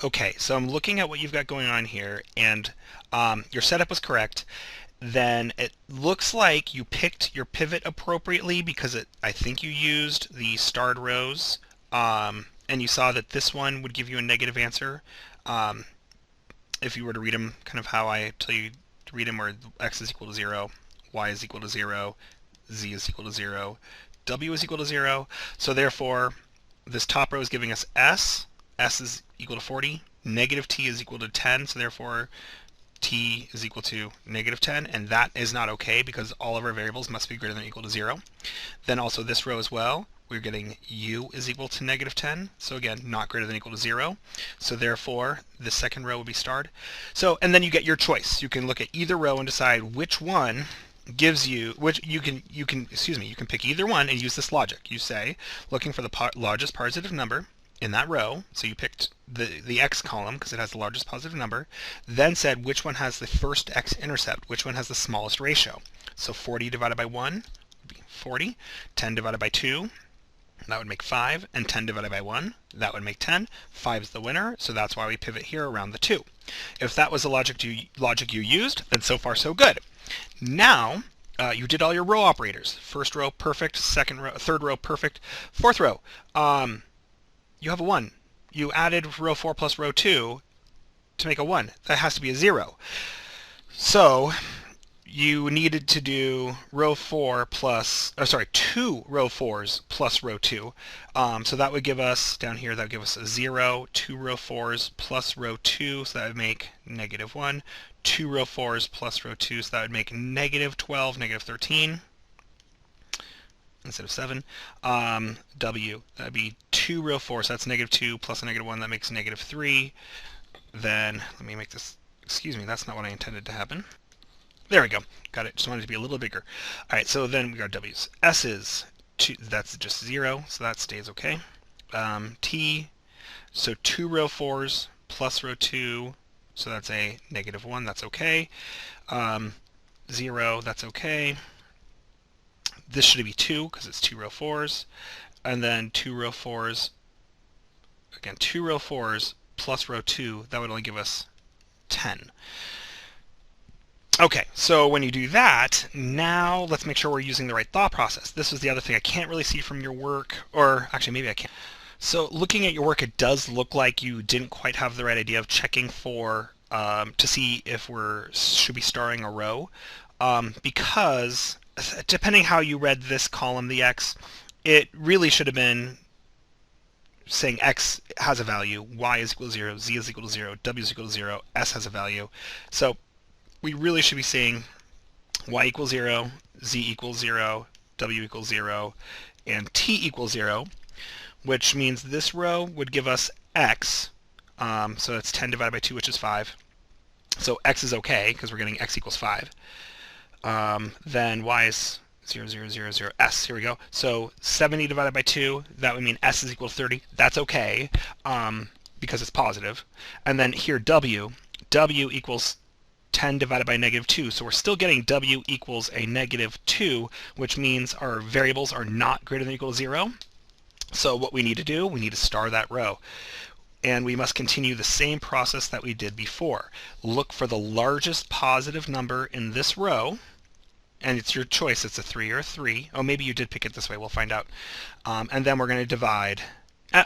Okay, so I'm looking at what you've got going on here, and your setup was correct. Then it looks like you picked your pivot appropriately because I think you used the starred rows, and you saw that this one would give you a negative answer. Um, if you were to read them kind of how I tell you to read them, where x is equal to 0, y is equal to 0, z is equal to 0, w is equal to 0. So therefore, this top row is giving us s. S is equal to 40. Negative t is equal to 10. So therefore, t is equal to negative 10. And that is not okay because all of our variables must be greater than or equal to 0. Then also this row as well. We're getting u is equal to negative 10. So again, not greater than or equal to 0. So therefore, the second row will be starred. So, and then you get your choice. You can look at either row and decide which one gives you, which you can pick either one and use this logic. You say, looking for the largest positive number in that row, so you picked the x column because it has the largest positive number, then said which one has the first x-intercept, which one has the smallest ratio. So 40 divided by 1 would be 40, 10 divided by 2, that would make 5, and 10 divided by 1, that would make 10. 5 is the winner, so that's why we pivot here around the 2. If that was the logic you used, then so far so good. Now, you did all your row operators. First row, perfect. Second row, third row, perfect. Fourth row, you have a 1. You added row 4 plus row 2 to make a 1. That has to be a 0. So you needed to do row 4 plus, sorry, 2 row 4s plus row 2. So that would give us, down here, that would give us a 0, 2 row 4s plus row 2, so that would make negative 1. 2 row 4s plus row 2, so that would make negative 12, negative 13 instead of 7. W, that would be 2 row 4, so that's negative 2 plus a negative 1, that makes negative 3. Then, let me make this, excuse me, that's not what I intended to happen. There we go. Got it. Just wanted it to be a little bigger. All right, so then we got W's. S is 2, that's just 0, so that stays okay. T, so 2 row 4s plus row 2, so that's a negative 1, that's okay. 0, that's okay. This should be 2 because it's 2 row 4s. And then 2 row 4s, again, 2 row 4s plus row 2, that would only give us 10. Okay, so when you do that, now let's make sure we're using the right thought process. This was the other thing I can't really see from your work, or actually maybe I can. So looking at your work, it does look like you didn't quite have the right idea of checking for, to see if should be starring a row, because depending how you read this column, the x, it really should have been saying x has a value, y is equal to 0, z is equal to 0, w is equal to 0, s has a value. So we really should be saying y equals 0, z equals 0, w equals 0, and t equals 0, which means this row would give us x. So that's 10 divided by 2, which is 5. So x is okay, because we're getting x equals 5. Then y is 0, 0, 0, 0, s. Here we go. So 70 divided by 2, that would mean s is equal to 30. That's okay, because it's positive. And then here w equals 10 divided by negative 2. So we're still getting w equals a negative 2, which means our variables are not greater than or equal to 0. So what we need to do, we need to star that row. And we must continue the same process that we did before. Look for the largest positive number in this row, and it's your choice. It's a 3 or a 3. Oh, maybe you did pick it this way. We'll find out. And then we're going to divide.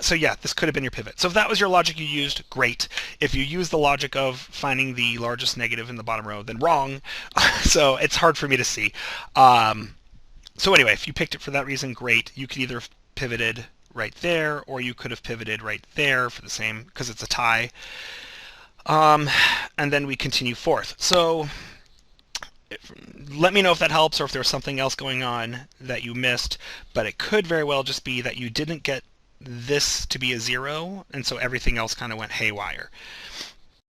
So yeah, this could have been your pivot. So if that was your logic you used, great. If you use the logic of finding the largest negative in the bottom row, then wrong. So it's hard for me to see. So anyway, if you picked it for that reason, great. You could either have pivoted right there, or you could have pivoted right there for the same, because it's a tie. And then we continue forth. So let me know if that helps, or if there was something else going on that you missed. But it could very well just be that you didn't get this to be a 0, and so everything else kind of went haywire.